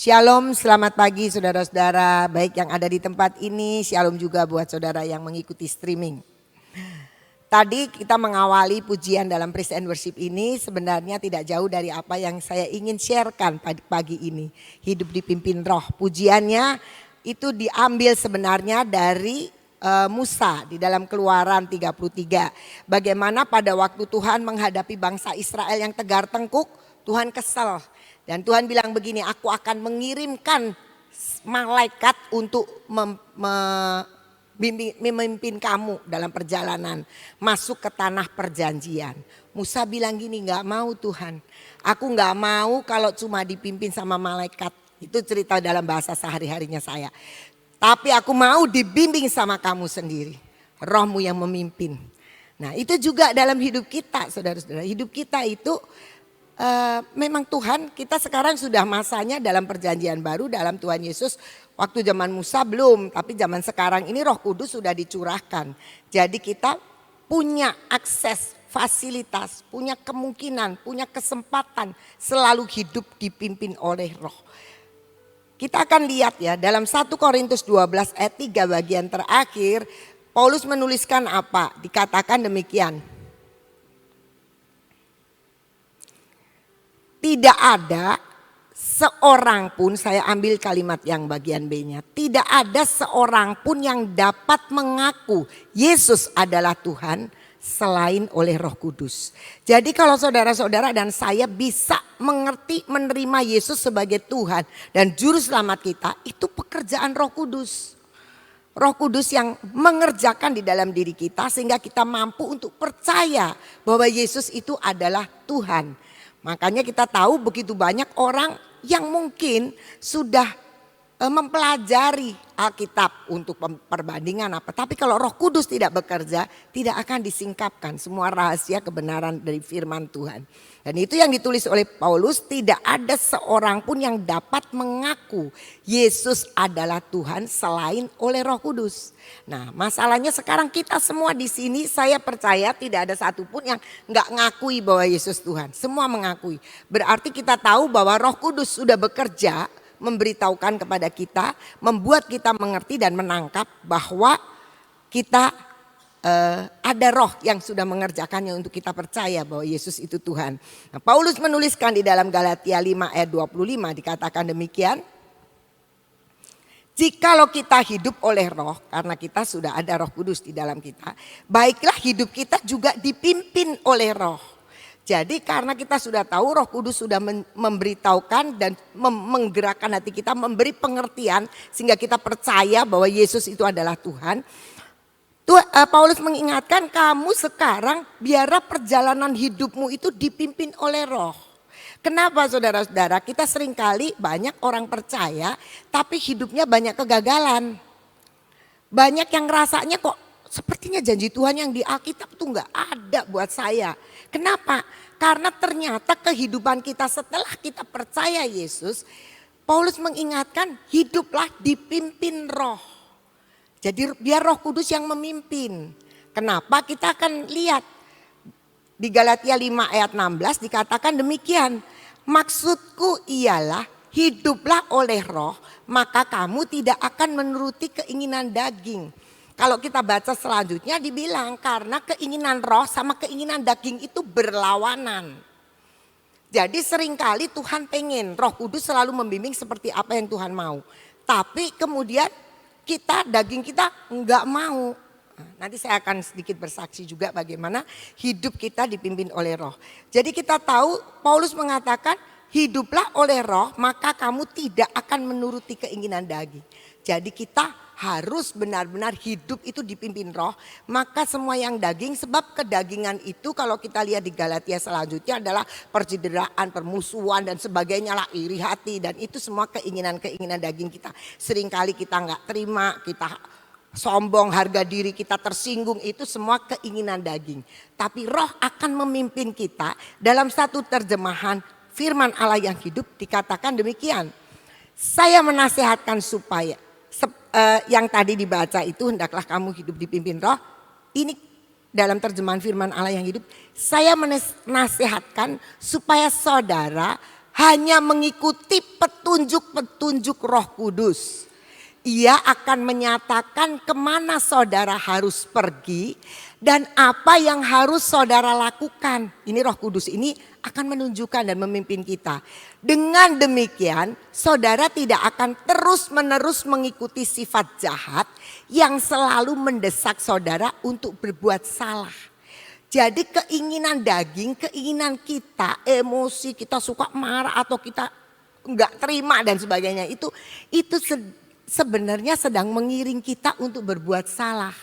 Shalom, selamat pagi saudara-saudara, baik yang ada di tempat ini, shalom juga buat saudara yang mengikuti streaming. Tadi kita mengawali pujian dalam praise and worship ini sebenarnya tidak jauh dari apa yang saya ingin sharekan pagi ini. Hidup dipimpin roh, pujiannya itu diambil sebenarnya dari Musa di dalam Keluaran 33. Bagaimana pada waktu Tuhan menghadapi bangsa Israel yang tegar tengkuk, Tuhan kesal. Dan Tuhan bilang begini, aku akan mengirimkan malaikat untuk memimpin kamu dalam perjalanan masuk ke tanah perjanjian. Musa bilang gini, gak mau Tuhan. Aku gak mau kalau cuma dipimpin sama malaikat. Itu cerita dalam bahasa sehari-harinya saya. Tapi aku mau dibimbing sama kamu sendiri. Rohmu yang memimpin. Nah itu juga dalam hidup kita saudara-saudara. Hidup kita itu memang Tuhan, kita sekarang sudah masanya dalam perjanjian baru dalam Tuhan Yesus. Waktu zaman Musa belum, tapi zaman sekarang ini Roh Kudus sudah dicurahkan. Jadi kita punya akses, fasilitas, punya kemungkinan, punya kesempatan selalu hidup dipimpin oleh Roh. Kita akan lihat ya dalam 1 Korintus 12 ayat 3 bagian terakhir, Paulus menuliskan apa? Dikatakan demikian. Tidak ada seorang pun, saya ambil kalimat yang bagian B-nya. Tidak ada seorang pun yang dapat mengaku Yesus adalah Tuhan selain oleh Roh Kudus. Jadi kalau saudara-saudara dan saya bisa mengerti, menerima Yesus sebagai Tuhan dan Juru Selamat kita, itu pekerjaan Roh Kudus. Roh Kudus yang mengerjakan di dalam diri kita sehingga kita mampu untuk percaya bahwa Yesus itu adalah Tuhan. Makanya kita tahu begitu banyak orang yang mungkin sudah mempelajari Alkitab untuk perbandingan apa. Tapi kalau Roh Kudus tidak bekerja, tidak akan disingkapkan semua rahasia kebenaran dari firman Tuhan. Dan itu yang ditulis oleh Paulus, tidak ada seorang pun yang dapat mengaku Yesus adalah Tuhan selain oleh Roh Kudus. Nah masalahnya sekarang kita semua di sini, saya percaya tidak ada satupun yang nggak ngakui bahwa Yesus Tuhan. Semua mengakui. Berarti kita tahu bahwa Roh Kudus sudah bekerja, memberitahukan kepada kita, membuat kita mengerti dan menangkap bahwa kita ada roh yang sudah mengerjakannya untuk kita percaya bahwa Yesus itu Tuhan. Nah, Paulus menuliskan di dalam Galatia 5 ayat 25 dikatakan demikian. Jikalau kita hidup oleh roh, karena kita sudah ada Roh Kudus di dalam kita, baiklah hidup kita juga dipimpin oleh roh. Jadi karena kita sudah tahu Roh Kudus sudah memberitahukan dan menggerakkan hati kita, memberi pengertian sehingga kita percaya bahwa Yesus itu adalah Tuhan. Paulus mengingatkan kamu sekarang biarlah perjalanan hidupmu itu dipimpin oleh roh. Kenapa saudara-saudara? Kita seringkali banyak orang percaya tapi hidupnya banyak kegagalan. Banyak yang rasanya kok sepertinya janji Tuhan yang di Alkitab itu gak ada buat saya. Kenapa? Karena ternyata kehidupan kita setelah kita percaya Yesus, Paulus mengingatkan hiduplah dipimpin roh. Jadi biar Roh Kudus yang memimpin. Kenapa? Kita akan lihat di Galatia 5 ayat 16 dikatakan demikian. Maksudku ialah hiduplah oleh roh, maka kamu tidak akan menuruti keinginan daging. Kalau kita baca selanjutnya dibilang karena keinginan roh sama keinginan daging itu berlawanan. Jadi seringkali Tuhan pengen Roh Kudus selalu membimbing seperti apa yang Tuhan mau. Tapi kemudian daging kita enggak mau. Nanti saya akan sedikit bersaksi juga bagaimana hidup kita dipimpin oleh roh. Jadi kita tahu Paulus mengatakan hiduplah oleh roh maka kamu tidak akan menuruti keinginan daging. Jadi kita harus benar-benar hidup itu dipimpin roh. Maka semua yang daging, sebab kedagingan itu kalau kita lihat di Galatia selanjutnya adalah percideraan, permusuhan dan sebagainya lah, iri hati. Dan itu semua keinginan-keinginan daging kita. Seringkali kita gak terima, kita sombong, harga diri kita tersinggung, itu semua keinginan daging. Tapi roh akan memimpin kita. Dalam satu terjemahan firman Allah yang hidup dikatakan demikian. Saya menasihatkan supaya yang tadi dibaca itu hendaklah kamu hidup dipimpin roh. Ini dalam terjemahan firman Allah yang hidup. Saya menasihatkan supaya saudara hanya mengikuti petunjuk-petunjuk Roh Kudus. Ia akan menyatakan kemana saudara harus pergi dan apa yang harus saudara lakukan. Ini Roh Kudus ini akan menunjukkan dan memimpin kita. Dengan demikian saudara tidak akan terus-menerus mengikuti sifat jahat yang selalu mendesak saudara untuk berbuat salah. Jadi keinginan daging, keinginan kita, emosi kita suka marah atau kita enggak terima dan sebagainya itu sebenarnya sedang mengiring kita untuk berbuat salah.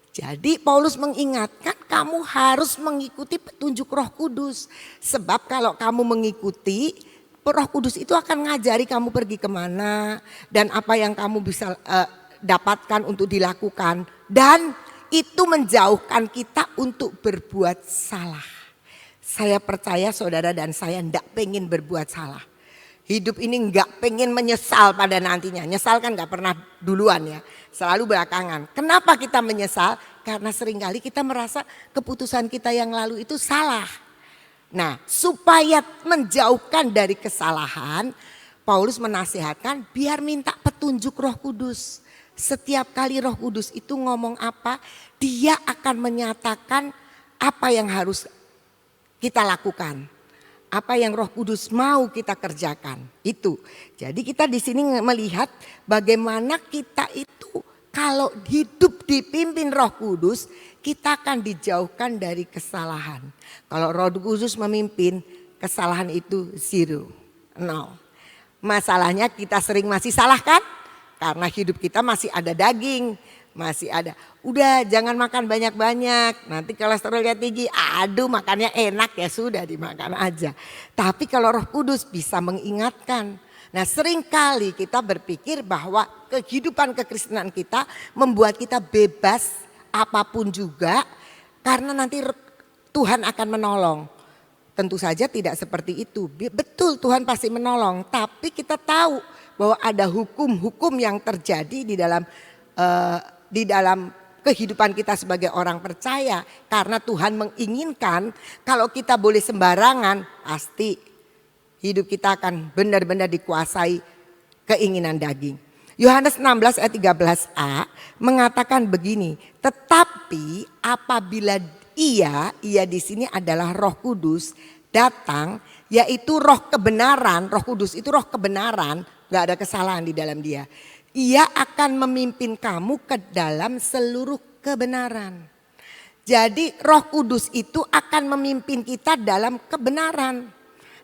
Jadi Paulus mengingatkan kamu harus mengikuti petunjuk Roh Kudus. Sebab kalau kamu mengikuti, Roh Kudus itu akan ngajari kamu pergi kemana dan apa yang kamu bisa dapatkan untuk dilakukan. Dan itu menjauhkan kita untuk berbuat salah. Saya percaya saudara dan saya tidak pengen berbuat salah. Hidup ini nggak pengen menyesal pada nantinya. Nyesal kan nggak pernah duluan ya, selalu belakangan. Kenapa kita menyesal? Karena seringkali kita merasa keputusan kita yang lalu itu salah. Nah, supaya menjauhkan dari kesalahan, Paulus menasihatkan biar minta petunjuk Roh Kudus. Setiap kali Roh Kudus itu ngomong apa, dia akan menyatakan apa yang harus kita lakukan. Apa yang Roh Kudus mau kita kerjakan itu. Jadi kita di sini melihat bagaimana kita itu kalau hidup dipimpin Roh Kudus, kita akan dijauhkan dari kesalahan. Kalau Roh Kudus memimpin, kesalahan itu 0, 0. Masalahnya kita sering masih salah kan? Karena hidup kita masih ada daging, masih ada. Udah jangan makan banyak-banyak, nanti kolesterolnya tinggi. Aduh makannya enak ya sudah dimakan aja. Tapi kalau Roh Kudus bisa mengingatkan. Nah seringkali kita berpikir bahwa kehidupan kekristenan kita membuat kita bebas apapun juga. Karena nanti Tuhan akan menolong. Tentu saja tidak seperti itu. Betul Tuhan pasti menolong. Tapi kita tahu bahwa ada hukum-hukum yang terjadi di dalam kehidupan kita sebagai orang percaya. Karena Tuhan menginginkan kalau kita boleh sembarangan, pasti hidup kita akan benar-benar dikuasai keinginan daging. Yohanes 16 ayat 13a mengatakan begini, tetapi apabila ia di sini adalah Roh Kudus datang, yaitu Roh kebenaran. Roh Kudus itu Roh kebenaran, gak ada kesalahan di dalam dia. Ia akan memimpin kamu ke dalam seluruh kebenaran. Jadi Roh Kudus itu akan memimpin kita dalam kebenaran.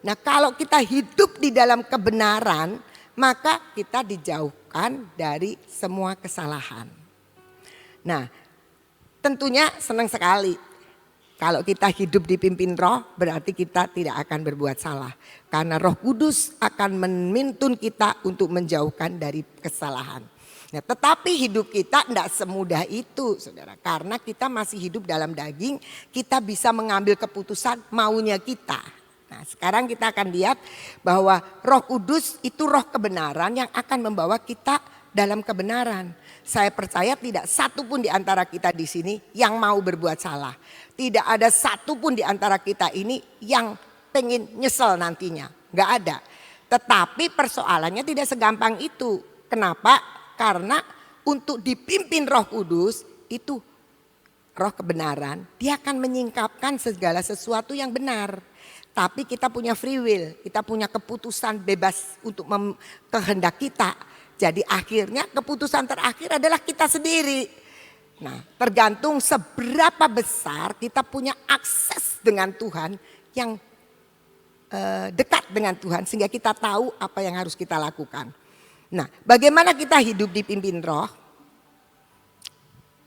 Nah kalau kita hidup di dalam kebenaran, maka kita dijauhkan dari semua kesalahan. Nah tentunya senang sekali. Kalau kita hidup dipimpin Roh, berarti kita tidak akan berbuat salah. Karena Roh Kudus akan menuntun kita untuk menjauhkan dari kesalahan. Nah, tetapi hidup kita tidak semudah itu saudara. Karena kita masih hidup dalam daging, kita bisa mengambil keputusan maunya kita. Nah sekarang kita akan lihat bahwa Roh Kudus itu roh kebenaran yang akan membawa kita dalam kebenaran. Saya percaya tidak satu pun di antara kita di sini yang mau berbuat salah. Tidak ada satu pun di antara kita ini yang pengen nyesel nantinya. Gak ada. Tetapi persoalannya tidak segampang itu. Kenapa? Karena untuk dipimpin Roh Kudus itu roh kebenaran. Dia akan menyingkapkan segala sesuatu yang benar. Tapi kita punya free will. Kita punya keputusan bebas untuk kehendak kita. Jadi akhirnya keputusan terakhir adalah kita sendiri. Nah tergantung seberapa besar kita punya akses dengan Tuhan yang dekat dengan Tuhan. Sehingga kita tahu apa yang harus kita lakukan. Nah bagaimana kita hidup dipimpin Roh?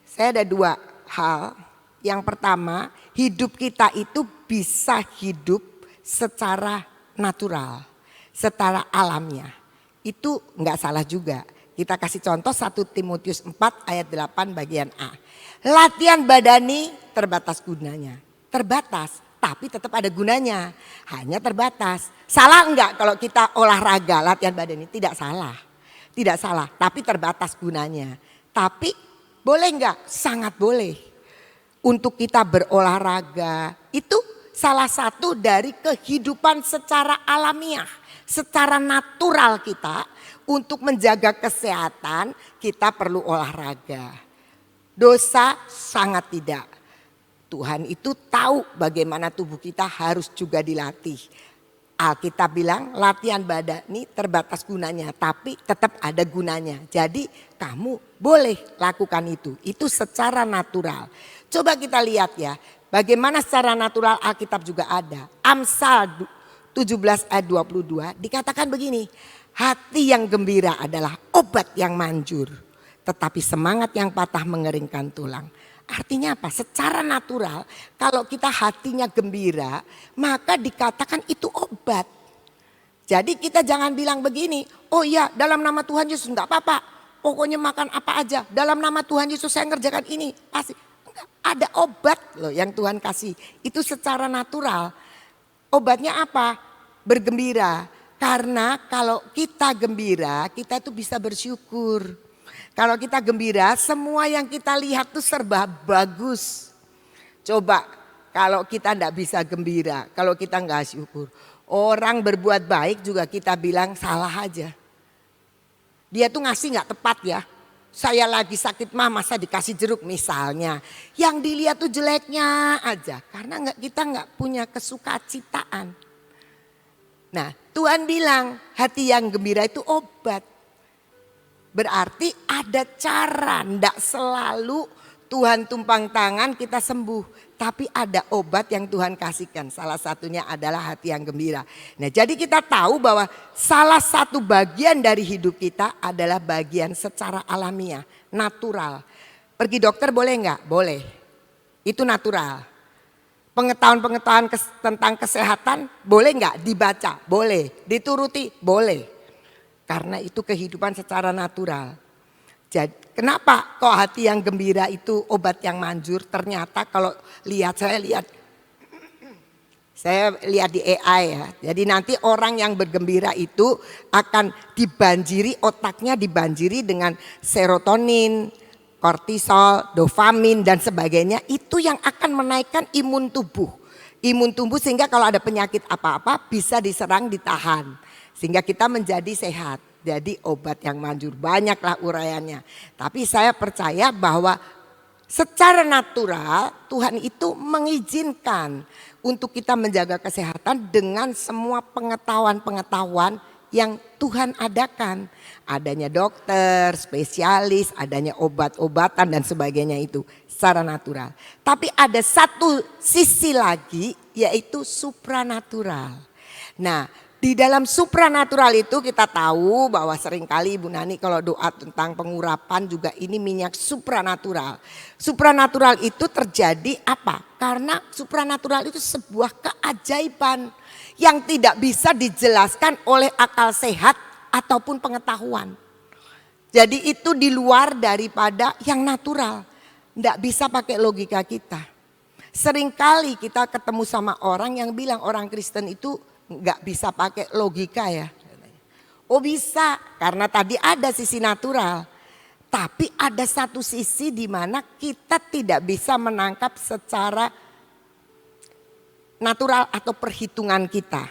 Saya ada 2 hal. Yang pertama hidup kita itu bisa hidup secara natural. Secara alamiah. Itu enggak salah juga. Kita kasih contoh 1 Timotius 4 ayat 8 bagian A. Latihan badani terbatas gunanya. Terbatas tapi tetap ada gunanya. Hanya terbatas. Salah enggak kalau kita olahraga latihan badani? Tidak salah. Tidak salah tapi terbatas gunanya. Tapi boleh enggak? Sangat boleh. Untuk kita berolahraga itu salah satu dari kehidupan secara alamiah, secara natural kita. Untuk menjaga kesehatan kita perlu olahraga. Dosa sangat tidak. Tuhan itu tahu bagaimana tubuh kita harus juga dilatih. Alkitab bilang latihan badani terbatas gunanya, tapi tetap ada gunanya. Jadi kamu boleh lakukan itu. Itu secara natural. Coba kita lihat ya, bagaimana secara natural Alkitab juga ada. Amsal 17 ayat 22 dikatakan begini. Hati yang gembira adalah obat yang manjur. Tetapi semangat yang patah mengeringkan tulang. Artinya apa? Secara natural kalau kita hatinya gembira maka dikatakan itu obat. Jadi kita jangan bilang begini. Oh iya dalam nama Tuhan Yesus enggak apa-apa. Pokoknya makan apa aja. Dalam nama Tuhan Yesus saya ngerjakan ini. Pasti enggak, ada obat loh yang Tuhan kasih. Itu secara natural. Obatnya apa? Bergembira. Karena kalau kita gembira, kita itu bisa bersyukur. Kalau kita gembira, semua yang kita lihat tuh serba bagus. Coba kalau kita enggak bisa gembira, kalau kita enggak syukur. Orang berbuat baik juga kita bilang salah aja. Dia tuh ngasih enggak tepat ya. Saya lagi sakit mah masa dikasih jeruk misalnya. Yang dilihat tuh jeleknya aja. Karena kita enggak punya kesukacitaan. Nah Tuhan bilang hati yang gembira itu obat. Berarti ada cara, enggak selalu Tuhan tumpang tangan kita sembuh. Tapi ada obat yang Tuhan kasihkan, salah satunya adalah hati yang gembira. Nah jadi kita tahu bahwa salah satu bagian dari hidup kita adalah bagian secara alamiah, natural. Pergi dokter boleh enggak? Boleh, itu natural. Pengetahuan-pengetahuan tentang kesehatan boleh nggak dibaca? Boleh. Dituruti? Boleh. Karena itu kehidupan secara natural. Jadi kenapa kok hati yang gembira itu obat yang manjur? Ternyata kalau saya lihat di AI ya. Jadi nanti orang yang bergembira itu akan dibanjiri, otaknya dibanjiri dengan serotonin, kortisol, dopamin dan sebagainya, itu yang akan menaikkan imun tubuh. Imun tubuh sehingga kalau ada penyakit apa-apa bisa diserang, ditahan. Sehingga kita menjadi sehat. Jadi obat yang manjur, banyaklah uraiannya. Tapi saya percaya bahwa secara natural Tuhan itu mengizinkan untuk kita menjaga kesehatan dengan semua pengetahuan-pengetahuan yang Tuhan adakan. Adanya dokter, spesialis, adanya obat-obatan dan sebagainya itu secara natural. Tapi ada satu sisi lagi yaitu supranatural. Nah di dalam supranatural itu kita tahu bahwa seringkali Ibu Nani kalau doa tentang pengurapan juga ini minyak supranatural. Supranatural itu terjadi apa? Karena supranatural itu sebuah keajaiban yang tidak bisa dijelaskan oleh akal sehat ataupun pengetahuan. Jadi itu di luar daripada yang natural. Tidak bisa pakai logika kita. Seringkali kita ketemu sama orang yang bilang orang Kristen itu nggak bisa pakai logika ya. Oh bisa, karena tadi ada sisi natural. Tapi ada satu sisi di mana kita tidak bisa menangkap secara natural atau perhitungan kita.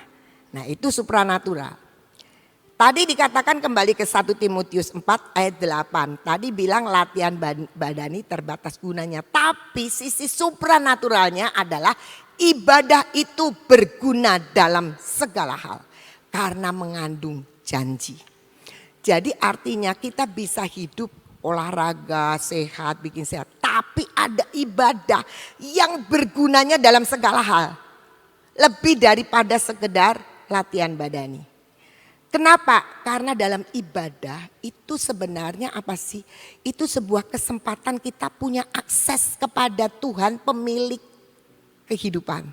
Nah itu supranatural. Tadi dikatakan kembali ke 1 Timotius 4 ayat 8. Tadi bilang latihan badani terbatas gunanya. Tapi sisi supranaturalnya adalah ibadah itu berguna dalam segala hal. Karena mengandung janji. Jadi artinya kita bisa hidup olahraga, sehat, bikin sehat. Tapi ada ibadah yang bergunanya dalam segala hal. Lebih daripada sekedar latihan badani. Kenapa? Karena dalam ibadah itu sebenarnya apa sih? Itu sebuah kesempatan kita punya akses kepada Tuhan pemilik kehidupan.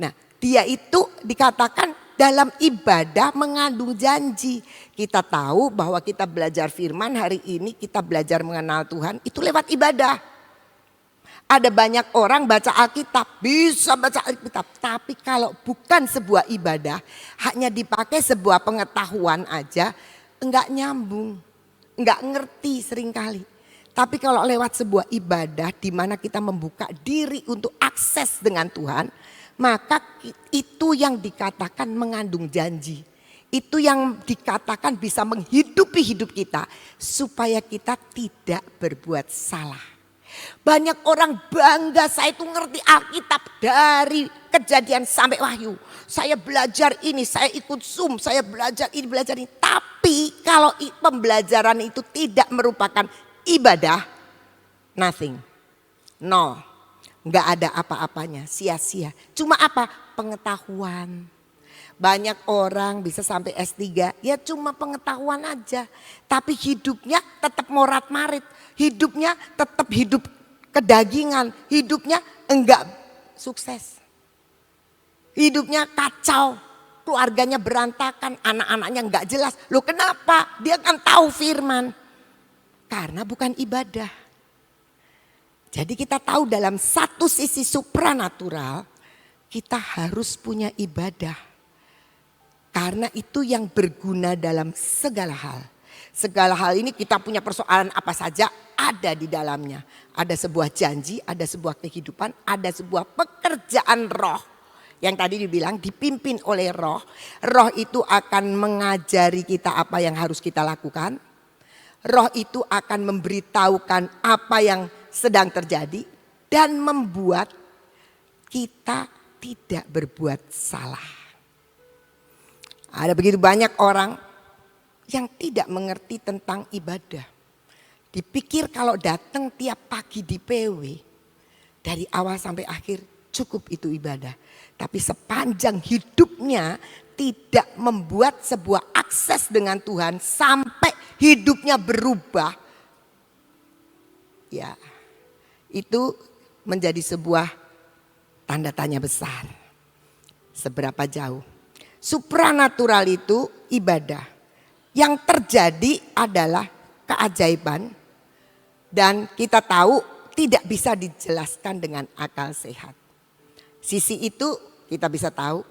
Nah dia itu dikatakan dalam ibadah mengandung janji. Kita tahu bahwa kita belajar firman hari ini, kita belajar mengenal Tuhan itu lewat ibadah. Ada banyak orang baca Alkitab, bisa baca Alkitab. Tapi kalau bukan sebuah ibadah, hanya dipakai sebuah pengetahuan aja, enggak nyambung, enggak ngerti seringkali. Tapi kalau lewat sebuah ibadah di mana kita membuka diri untuk akses dengan Tuhan, maka itu yang dikatakan mengandung janji. Itu yang dikatakan bisa menghidupi hidup kita supaya kita tidak berbuat salah. Banyak orang bangga, saya itu ngerti Alkitab dari Kejadian sampai Wahyu. Saya belajar ini, saya ikut Zoom, saya belajar ini, belajar ini. Tapi kalau pembelajaran itu tidak merupakan ibadah, nothing, nol. Nggak ada apa-apanya, sia-sia. Cuma apa? Pengetahuan. Banyak orang bisa sampai S3, ya cuma pengetahuan aja. Tapi hidupnya tetap morat-marit. Hidupnya tetap hidup kedagingan. Hidupnya enggak sukses. Hidupnya kacau. Keluarganya berantakan, anak-anaknya enggak jelas. Loh kenapa? Dia kan tahu firman. Karena bukan ibadah. Jadi kita tahu dalam satu sisi supranatural, kita harus punya ibadah. Karena itu yang berguna dalam segala hal. Segala hal ini kita punya persoalan apa saja ada di dalamnya. Ada sebuah janji, ada sebuah kehidupan, ada sebuah pekerjaan roh. Yang tadi dibilang dipimpin oleh roh. Roh itu akan mengajari kita apa yang harus kita lakukan. Roh itu akan memberitahukan apa yang sedang terjadi. Dan membuat kita tidak berbuat salah. Ada begitu banyak orang yang tidak mengerti tentang ibadah. Dipikir kalau datang tiap pagi di PW, dari awal sampai akhir cukup itu ibadah. Tapi sepanjang hidupnya tidak membuat sebuah akses dengan Tuhan sampai hidupnya berubah. Ya, itu menjadi sebuah tanda tanya besar. Seberapa jauh? Supranatural itu ibadah. Yang terjadi adalah keajaiban. Dan kita tahu tidak bisa dijelaskan dengan akal sehat. Sisi itu kita bisa tahu.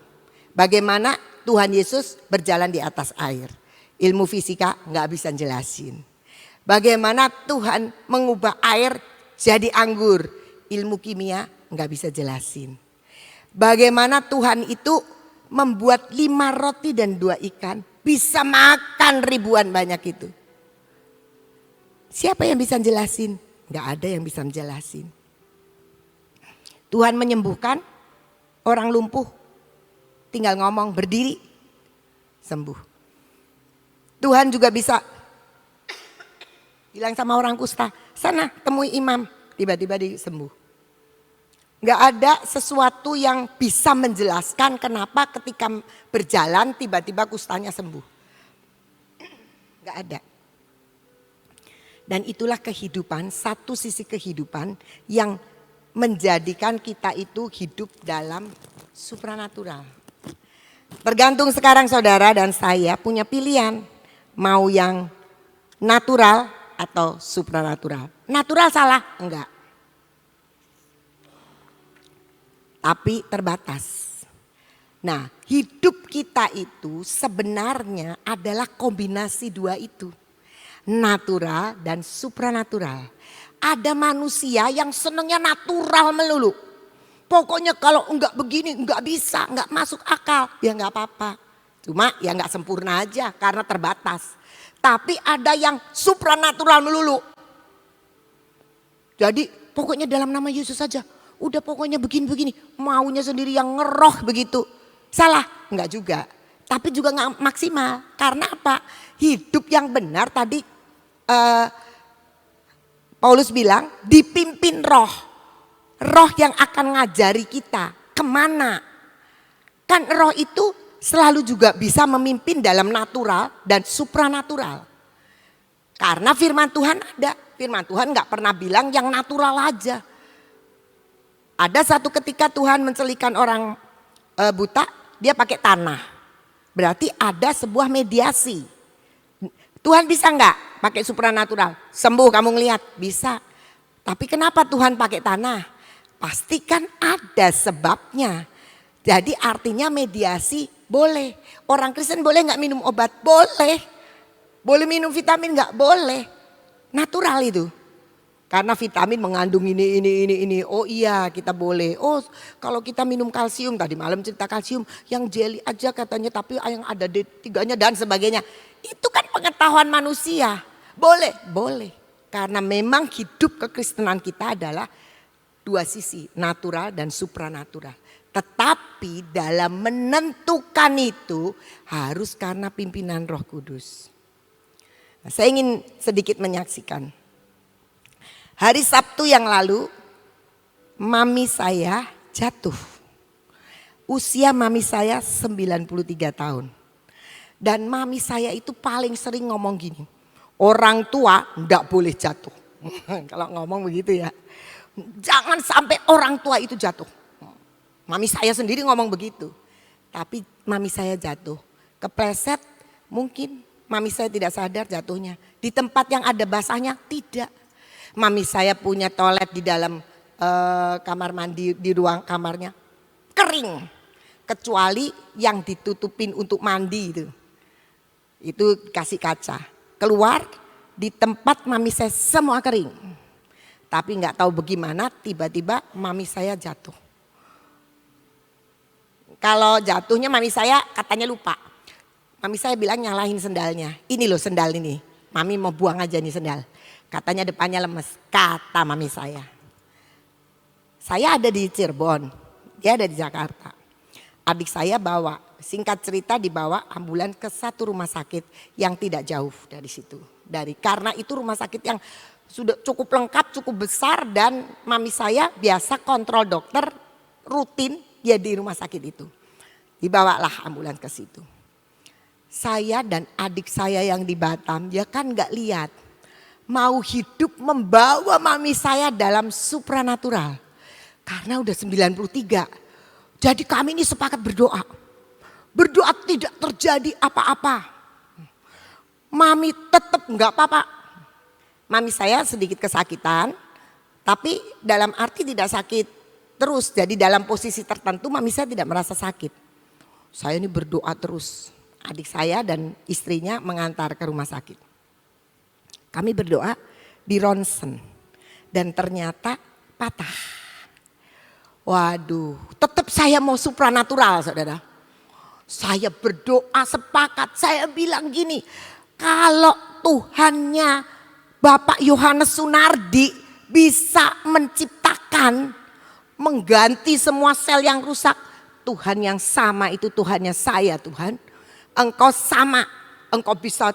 Bagaimana Tuhan Yesus berjalan di atas air. Ilmu fisika nggak bisa jelasin. Bagaimana Tuhan mengubah air jadi anggur. Ilmu kimia nggak bisa jelasin. Bagaimana Tuhan itu membuat 5 roti dan 2 ikan. Bisa makan ribuan banyak itu. Siapa yang bisa jelasin? Gak ada yang bisa menjelasin. Tuhan menyembuhkan orang lumpuh. Tinggal ngomong berdiri. Sembuh. Tuhan juga bisa bilang sama orang kusta. Sana temui imam. Tiba-tiba disembuh. Gak ada sesuatu yang bisa menjelaskan kenapa ketika berjalan tiba-tiba kustanya sembuh. Gak ada. Dan itulah kehidupan, satu sisi kehidupan yang menjadikan kita itu hidup dalam supranatural. Tergantung sekarang saudara dan saya punya pilihan. Mau yang natural atau supranatural. Natural salah? Enggak. Tapi terbatas. Nah, hidup kita itu sebenarnya adalah kombinasi dua itu. Natural dan supranatural. Ada manusia yang senangnya natural melulu. Pokoknya kalau enggak begini enggak bisa, enggak masuk akal. Ya enggak apa-apa. Cuma ya enggak sempurna aja karena terbatas. Tapi ada yang supranatural melulu. Jadi pokoknya dalam nama Yesus saja. Udah pokoknya begini-begini, maunya sendiri yang ngeroh begitu. Salah? Enggak juga. Tapi juga enggak maksimal. Karena apa? Hidup yang benar tadi Paulus bilang dipimpin roh. Roh yang akan ngajari kita kemana. Kan roh itu selalu juga bisa memimpin dalam natural dan supranatural. Karena firman Tuhan ada. Firman Tuhan enggak pernah bilang yang natural aja. Ada satu ketika Tuhan mencelikan orang buta, dia pakai tanah. Berarti ada sebuah mediasi. Tuhan bisa enggak pakai supranatural? Sembuh kamu ngelihat, bisa. Tapi kenapa Tuhan pakai tanah? Pasti kan ada sebabnya. Jadi artinya mediasi boleh. Orang Kristen boleh enggak minum obat? Boleh. Boleh minum vitamin enggak? Boleh. Natural itu. Karena vitamin mengandung ini. Oh iya kita boleh. Oh kalau kita minum kalsium, tadi malam cerita kalsium yang jelly aja katanya tapi yang ada D3-nya dan sebagainya. Itu kan pengetahuan manusia. Boleh, boleh. Karena memang hidup kekristenan kita adalah dua sisi, natural dan supranatural. Tetapi dalam menentukan itu harus karena pimpinan Roh Kudus. Nah, saya ingin sedikit menyaksikan. Hari Sabtu yang lalu, mami saya jatuh. Usia mami saya 93 tahun. Dan mami saya itu paling sering ngomong gini, orang tua enggak boleh jatuh. Kalau ngomong begitu ya, jangan sampai orang tua itu jatuh. Mami saya sendiri ngomong begitu. Tapi mami saya jatuh, kepleset mungkin mami saya tidak sadar jatuhnya. Di tempat yang ada basahnya tidak. Mami saya punya toilet di dalam kamar mandi, di ruang kamarnya kering. Kecuali yang ditutupin untuk mandi itu kasih kaca. Keluar di tempat mami saya semua kering. Tapi nggak tahu bagaimana tiba-tiba mami saya jatuh. Kalau jatuhnya mami saya katanya lupa. Mami saya bilang nyalahin sendalnya. Ini loh sendal ini. Mami mau buang aja nih sendal. Katanya depannya lemes, kata mami saya. Saya ada di Cirebon, dia ada di Jakarta. Adik saya bawa, singkat cerita dibawa ambulan ke satu rumah sakit yang tidak jauh dari situ. Karena itu rumah sakit yang sudah cukup lengkap, cukup besar dan mami saya biasa kontrol dokter rutin ya di rumah sakit itu. Dibawalah ambulan ke situ. Saya dan adik saya yang di Batam, dia kan gak lihat. Mau hidup membawa mami saya dalam supranatural. Karena udah 93. Jadi kami ini sepakat berdoa. Berdoa tidak terjadi apa-apa. Mami tetap enggak apa-apa. Mami saya sedikit kesakitan. Tapi dalam arti tidak sakit terus. Jadi dalam posisi tertentu mami saya tidak merasa sakit. Saya ini berdoa terus. Adik saya dan istrinya mengantar ke rumah sakit. Kami berdoa di ronsen dan ternyata patah. Waduh, tetap saya mau supranatural saudara. Saya berdoa sepakat, saya bilang gini, kalau Tuhannya Bapak Yohanes Sunardi bisa menciptakan, mengganti semua sel yang rusak, Tuhan yang sama itu Tuhannya saya Tuhan. Engkau sama, engkau bisa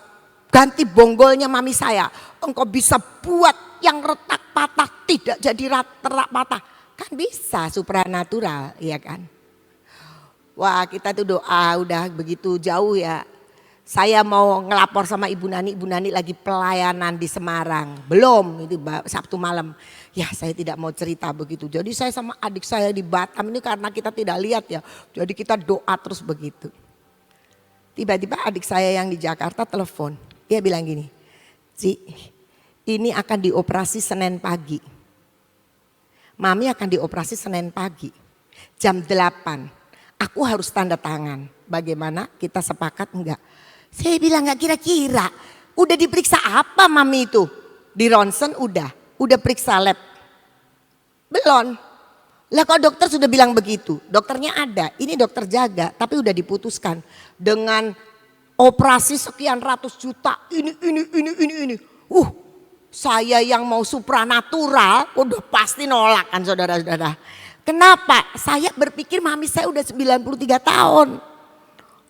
ganti bonggolnya mami saya. Engkau bisa buat yang retak patah tidak jadi retak patah. Kan bisa supranatural ya kan. Wah kita tuh doa udah begitu jauh ya. Saya mau ngelapor sama Ibu Nani lagi pelayanan di Semarang. Belum itu Sabtu malam. Ya saya tidak mau cerita begitu. Jadi saya sama adik saya di Batam ini karena kita tidak lihat ya. Jadi kita doa terus begitu. Tiba-tiba adik saya yang di Jakarta telepon. Dia bilang gini, Ci, ini akan dioperasi Senin pagi. Mami akan dioperasi Senin pagi, jam 8. Aku harus tanda tangan. Bagaimana kita sepakat enggak? Saya bilang enggak kira-kira. Udah diperiksa apa mami itu? Di ronsen udah periksa lab. Belum. Lah kok dokter sudah bilang begitu? Dokternya ada, ini dokter jaga tapi udah diputuskan dengan operasi sekian ratus juta, ini. Saya yang mau supranatural udah pasti nolak kan saudara-saudara. Kenapa? Saya berpikir mami saya udah 93 tahun.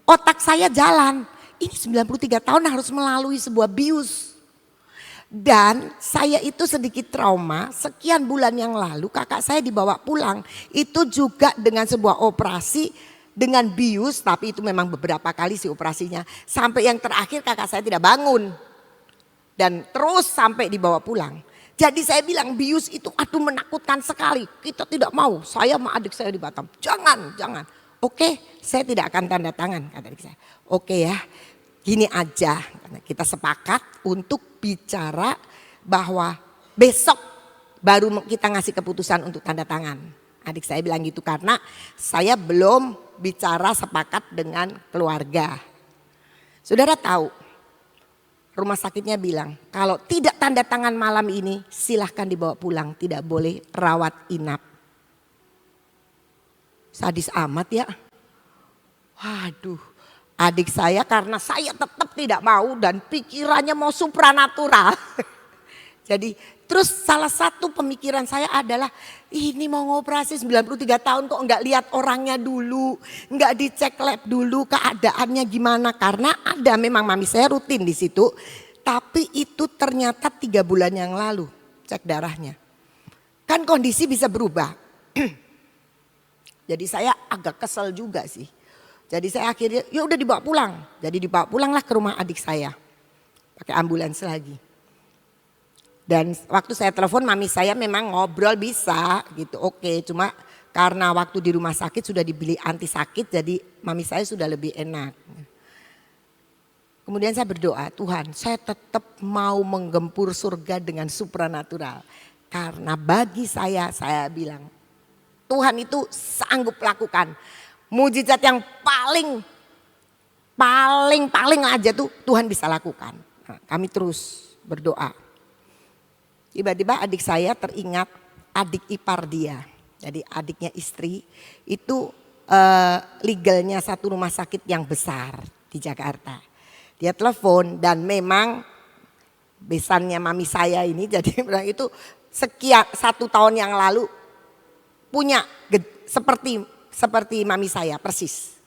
Otak saya jalan. Ini 93 tahun harus melalui sebuah bius. Dan saya itu sedikit trauma, sekian bulan yang lalu kakak saya dibawa pulang. Itu juga dengan sebuah operasi dengan bius, tapi itu memang beberapa kali sih operasinya. Sampai yang terakhir kakak saya tidak bangun. Dan terus sampai dibawa pulang. Jadi saya bilang bius itu aduh menakutkan sekali. Kita tidak mau, saya sama adik saya di Batam. Jangan. Oke, saya tidak akan tanda tangan kata adik saya. Oke ya, gini aja. Kita sepakat untuk bicara bahwa besok baru kita ngasih keputusan untuk tanda tangan. Adik saya bilang gitu karena saya belum bicara sepakat dengan keluarga. Saudara tahu Rumah sakitnya bilang, kalau tidak tanda tangan malam ini silahkan dibawa pulang, tidak boleh rawat inap. Sadis amat ya. Waduh, adik saya karena saya tetap tidak mau dan pikirannya mau supranatural. Jadi terus salah satu pemikiran saya adalah ini mau ngoperasi 93 tahun kok enggak lihat orangnya dulu. Enggak dicek lab dulu keadaannya gimana. Karena ada memang mami saya rutin di situ. Tapi itu ternyata 3 bulan yang lalu cek darahnya. Kan kondisi bisa berubah. Jadi saya agak kesel juga sih. Jadi saya akhirnya ya udah dibawa pulang. Jadi dibawa pulanglah ke rumah adik saya. Pakai ambulans lagi. Dan waktu saya telepon mami saya memang ngobrol bisa gitu, oke. Cuma karena waktu di rumah sakit sudah dibeli anti sakit jadi mami saya sudah lebih enak. Kemudian saya berdoa, Tuhan saya tetap mau menggempur surga dengan supranatural. Karena bagi saya bilang Tuhan itu sanggup lakukan. Mujizat yang paling aja tuh Tuhan bisa lakukan. Nah, kami terus berdoa. Tiba-tiba adik saya teringat adik ipar dia. Jadi adiknya istri itu legalnya satu rumah sakit yang besar di Jakarta. Dia telepon dan memang besannya mami saya ini jadi itu sekian 1 tahun yang lalu punya seperti mami saya persis.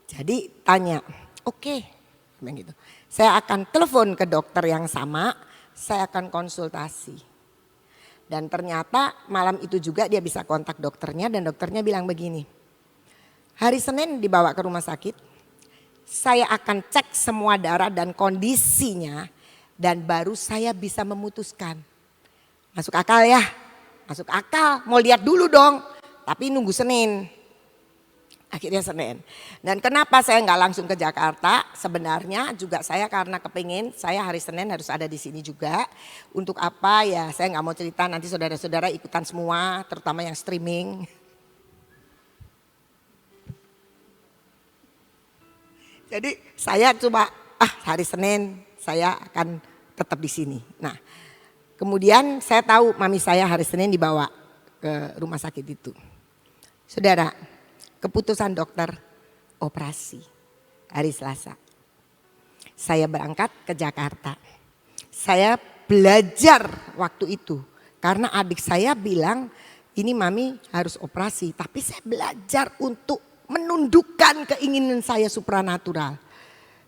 Jadi tanya, oke, gitu. Saya akan telepon ke dokter yang sama, saya akan konsultasi. Dan ternyata malam itu juga dia bisa kontak dokternya dan dokternya bilang begini. Hari Senin dibawa ke rumah sakit, saya akan cek semua darah dan kondisinya dan baru saya bisa memutuskan. Masuk akal ya, masuk akal, mau lihat dulu dong, tapi nunggu Senin. Akhirnya Senin. Dan kenapa saya nggak langsung ke Jakarta? Sebenarnya juga saya karena kepingin saya hari Senin harus ada di sini juga. Untuk apa ya saya nggak mau cerita nanti saudara-saudara ikutan semua terutama yang streaming. Jadi saya coba hari Senin saya akan tetap di sini. Nah kemudian saya tahu mami saya hari Senin dibawa ke rumah sakit itu. Saudara, keputusan dokter operasi hari Selasa. Saya berangkat ke Jakarta. Saya belajar waktu itu karena adik saya bilang ini mami harus operasi. Tapi saya belajar untuk menundukkan keinginan saya supranatural.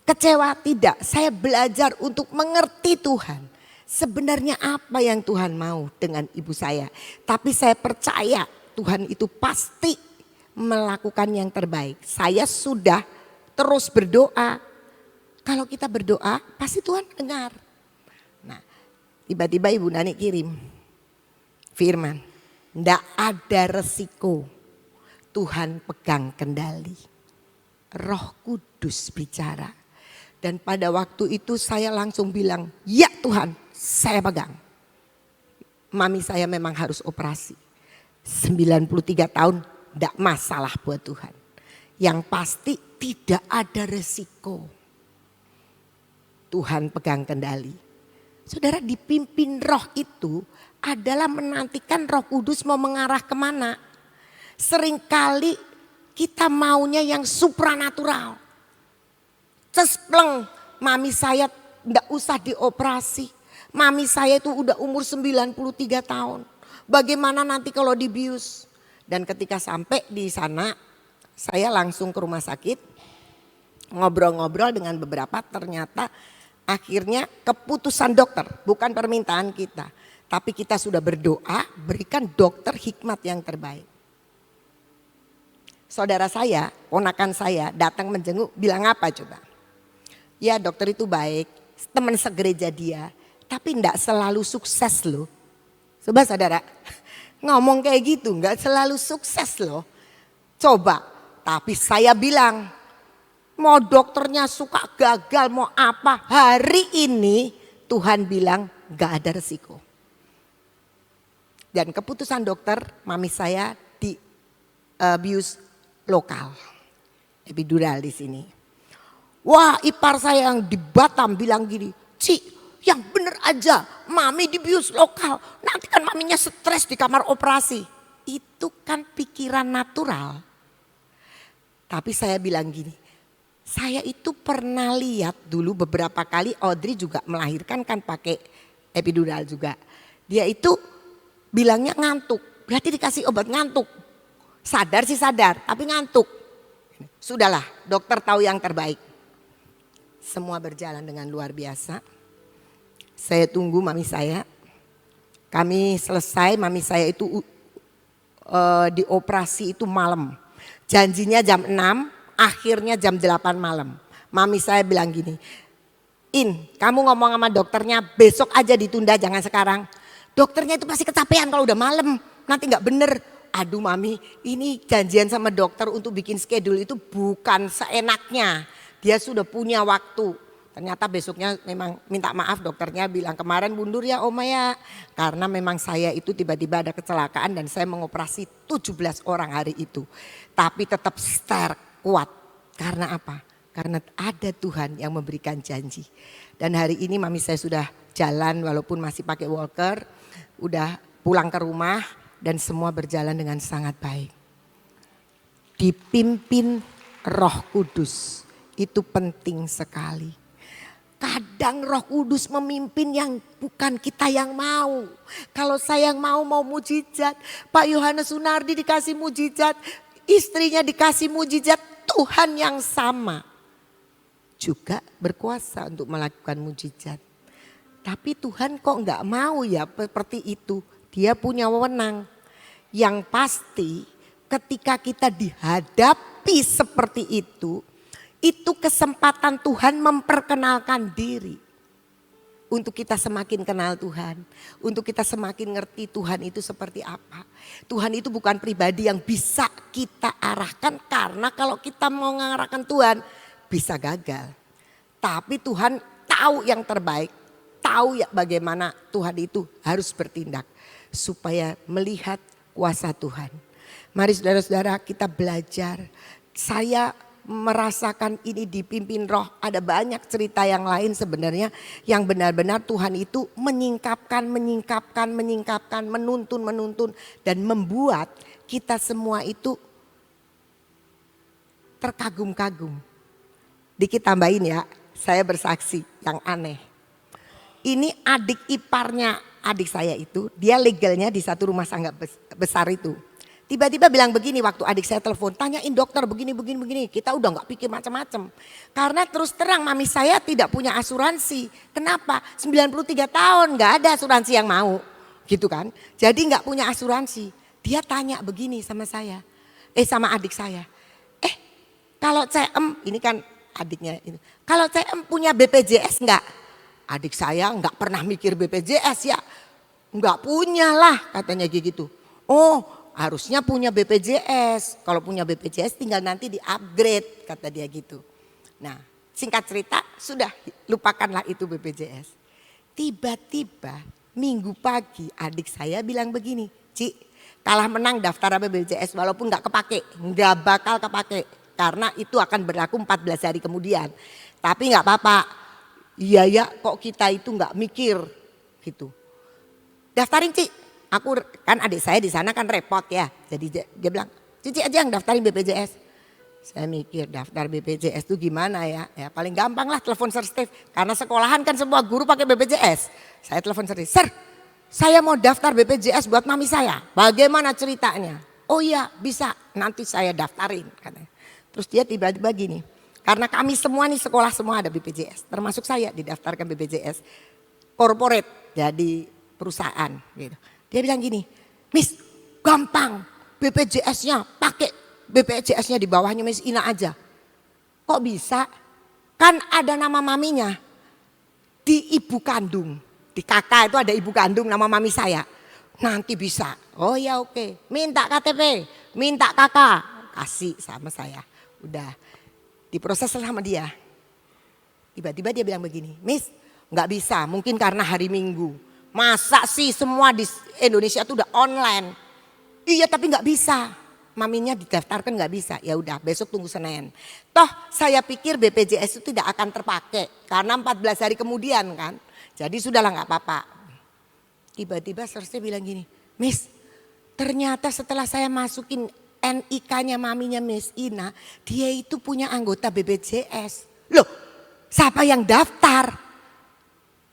Kecewa tidak, saya belajar untuk mengerti Tuhan. Sebenarnya apa yang Tuhan mau dengan ibu saya. Tapi saya percaya Tuhan itu pasti melakukan yang terbaik. Saya sudah terus berdoa. Kalau kita berdoa pasti Tuhan dengar. Nah tiba-tiba Ibu Nani kirim firman. Nggak ada resiko. Tuhan pegang kendali. Roh Kudus bicara. Dan pada waktu itu saya langsung bilang, ya Tuhan saya pegang. Mami saya memang harus operasi. 93 tahun. Tidak masalah buat Tuhan. Yang pasti tidak ada resiko. Tuhan pegang kendali. Saudara dipimpin roh itu adalah menantikan Roh Kudus mau mengarah kemana. Seringkali kita maunya yang supranatural. Cespleng, mami saya tidak usah dioperasi. Mami saya itu udah umur 93 tahun. Bagaimana nanti kalau dibius? Dan ketika sampai di sana saya langsung ke rumah sakit. Ngobrol-ngobrol dengan beberapa ternyata akhirnya keputusan dokter bukan permintaan kita. Tapi kita sudah berdoa berikan dokter hikmat yang terbaik. Saudara saya, ponakan saya datang menjenguk bilang apa coba? Ya dokter itu baik, teman segereja dia. Tapi enggak selalu sukses loh. Coba saudara. Ngomong kayak gitu nggak selalu sukses loh. Coba, tapi saya bilang mau dokternya suka gagal mau apa. Hari ini Tuhan bilang nggak ada resiko. Dan keputusan dokter mami saya di bius lokal. Epidural di sini. Wah ipar saya yang di Batam bilang gini. Ci, yang bener aja, mami dibius lokal. Nanti kan maminya stres di kamar operasi. Itu kan pikiran natural. Tapi saya bilang gini, saya itu pernah lihat dulu beberapa kali Audrey juga melahirkan kan pakai epidural juga. Dia itu bilangnya ngantuk, berarti dikasih obat ngantuk. Sadar sih sadar, tapi ngantuk. Sudahlah, dokter tahu yang terbaik. Semua berjalan dengan luar biasa. Saya tunggu mami saya. Kami selesai, mami saya itu dioperasi itu malam. Janjinya jam 6, akhirnya jam 8 malam. Mami saya bilang gini, kamu ngomong sama dokternya besok aja ditunda, jangan sekarang. Dokternya itu pasti kecapean kalau udah malam, nanti gak bener. Aduh mami, ini janjian sama dokter untuk bikin schedule itu bukan seenaknya. Dia sudah punya waktu. Ternyata besoknya memang minta maaf, dokternya bilang kemarin mundur ya Oma ya. Karena memang saya itu tiba-tiba ada kecelakaan dan saya mengoperasi 17 orang hari itu. Tapi tetap kuat. Karena apa? Karena ada Tuhan yang memberikan janji. Dan hari ini mami saya sudah jalan walaupun masih pakai walker. Udah pulang ke rumah dan semua berjalan dengan sangat baik. Dipimpin Roh Kudus itu penting sekali. Kadang Roh Kudus memimpin yang bukan kita yang mau. Kalau saya yang mau mujizat, Pak Yohanes Sunardi dikasih mujizat, istrinya dikasih mujizat, Tuhan yang sama juga berkuasa untuk melakukan mujizat. Tapi Tuhan kok enggak mau ya seperti itu. Dia punya wewenang. Yang pasti ketika kita dihadapi seperti itu kesempatan Tuhan memperkenalkan diri. Untuk kita semakin kenal Tuhan. Untuk kita semakin ngerti Tuhan itu seperti apa. Tuhan itu bukan pribadi yang bisa kita arahkan. Karena kalau kita mau mengarahkan Tuhan bisa gagal. Tapi Tuhan tahu yang terbaik. Tahu ya bagaimana Tuhan itu harus bertindak. Supaya melihat kuasa Tuhan. Mari saudara-saudara kita belajar. Saya merasakan ini dipimpin Roh. Ada banyak cerita yang lain sebenarnya yang benar-benar Tuhan itu menyingkapkan, menuntun dan membuat kita semua itu terkagum-kagum. Dikit tambahin ya, saya bersaksi yang aneh. Ini adik iparnya adik saya itu, dia legalnya di satu rumah tangga besar itu. Tiba-tiba bilang begini waktu adik saya telepon, tanyain dokter begini. Kita udah gak pikir macam-macam. Karena terus terang mami saya tidak punya asuransi. Kenapa? 93 tahun gak ada asuransi yang mau. Gitu kan. Jadi gak punya asuransi. Dia tanya begini sama saya. Sama adik saya. Kalau CM, ini kan adiknya ini. Kalau CM punya BPJS enggak? Adik saya enggak pernah mikir BPJS ya. Enggak punya lah katanya gitu. Oh harusnya punya BPJS. Kalau punya BPJS tinggal nanti di-upgrade kata dia gitu. Nah singkat cerita sudah lupakanlah itu BPJS. Tiba-tiba minggu pagi adik saya bilang begini. Ci kalah menang daftar BPJS walaupun gak kepake. Gak bakal kepake. Karena itu akan berlaku 14 hari kemudian. Tapi gak apa-apa. Iya ya kok kita itu gak mikir gitu. Daftarin Ci. Aku kan adik saya di sana kan repot ya. Jadi dia bilang, Cici aja yang daftarin BPJS. Saya mikir daftar BPJS itu gimana ya. Ya paling gampang lah telepon Sir Steve. Karena sekolahan kan semua guru pakai BPJS. Saya telepon Sir Steve. Sir, saya mau daftar BPJS buat mami saya. Bagaimana ceritanya? Oh iya bisa, nanti saya daftarin katanya. Terus dia tiba-tiba gini. Karena kami semua nih sekolah semua ada BPJS. Termasuk saya didaftarkan BPJS. Corporate jadi perusahaan gitu. Dia bilang gini, Miss gampang BPJS-nya pakai BPJS-nya di bawahnya Miss Ina aja. Kok bisa? Kan ada nama maminya di ibu kandung. Di kakak itu ada ibu kandung nama mami saya. Nanti bisa. Oh ya oke. Minta KTP, minta kakak. Kasih sama saya. Udah diproses sama dia. Tiba-tiba dia bilang begini, Miss gak bisa mungkin karena hari Minggu. Masa sih semua di Indonesia itu udah online. Iya tapi gak bisa. maminya didaftarkan nggak bisa. Ya udah besok tunggu Senin. Toh saya pikir BPJS itu tidak akan terpakai karena 14 hari kemudian kan. Jadi sudahlah nggak apa-apa. Tiba-tiba selesai bilang gini, Miss ternyata setelah saya masukin NIK-nya maminya Miss Ina, dia itu punya anggota BPJS. Loh siapa yang daftar?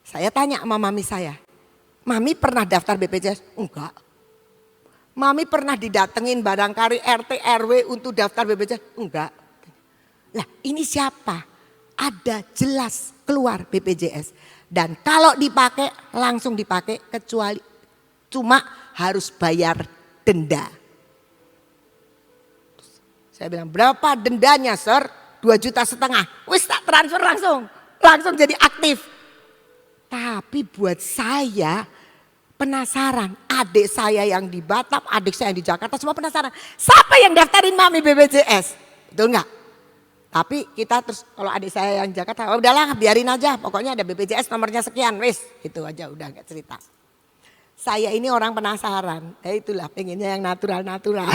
Saya tanya sama mami saya, Mami pernah daftar BPJS? Enggak. Mami pernah didatengin barangkali RT RW untuk daftar BPJS? Enggak. Nah ini siapa? Ada jelas keluar BPJS. Dan kalau dipakai langsung dipakai kecuali cuma harus bayar denda. Saya bilang berapa dendanya sir? 2,5 juta. Wis tak transfer langsung. Langsung jadi aktif. Tapi buat saya penasaran, adik saya yang di Batam, adik saya yang di Jakarta semua penasaran. Siapa yang daftarin mami BPJS? Betul enggak? Tapi kita terus kalau adik saya yang Jakarta, oh udahlah biarin aja, pokoknya ada BPJS nomornya sekian, wis itu aja udah enggak cerita. Saya ini orang penasaran, itulah pengennya yang natural-natural.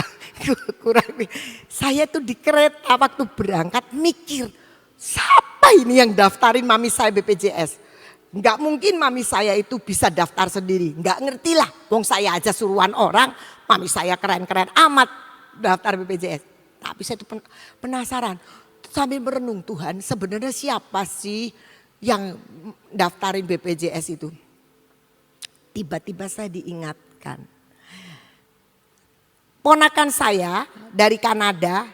Kurang nih. Saya tuh di kereta waktu berangkat mikir, siapa ini yang daftarin mami saya BPJS? Enggak mungkin mami saya itu bisa daftar sendiri. Enggak ngerti lah. Wong saya aja suruhan orang. Mami saya keren-keren amat daftar BPJS. Tapi saya itu penasaran. Sambil merenung Tuhan sebenarnya siapa sih yang daftarin BPJS itu. Tiba-tiba saya diingatkan. Ponakan saya dari Kanada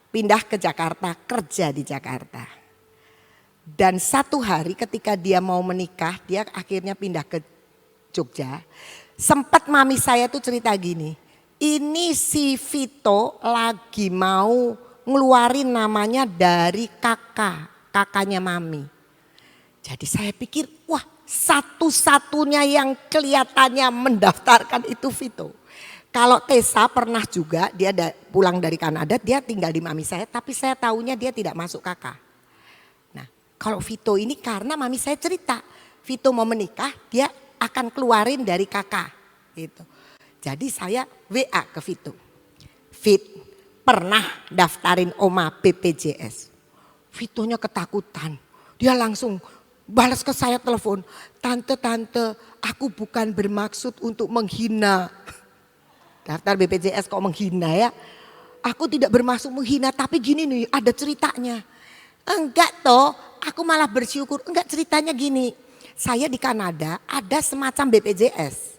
pindah ke Jakarta, kerja di Jakarta. Dan satu hari ketika dia mau menikah, dia akhirnya pindah ke Jogja. Sempat mami saya tuh cerita gini, ini si Vito lagi mau ngeluarin namanya dari kakaknya mami. Jadi saya pikir, wah satu-satunya yang kelihatannya mendaftarkan itu Vito. Kalau Tessa pernah juga, dia pulang dari Kanada, dia tinggal di mami saya, tapi saya tahunya dia tidak masuk kakak. Kalau Vito ini karena mami saya cerita, Vito mau menikah dia akan keluarin dari kakak gitu. Jadi saya WA ke Vito. Fit pernah daftarin oma BPJS. Vitonya ketakutan, dia langsung balas ke saya telepon. Tante aku bukan bermaksud untuk menghina. Daftar BPJS kok menghina ya. Aku tidak bermaksud menghina tapi gini nih ada ceritanya. Enggak toh, aku malah bersyukur. Enggak ceritanya gini, saya di Kanada ada semacam BPJS.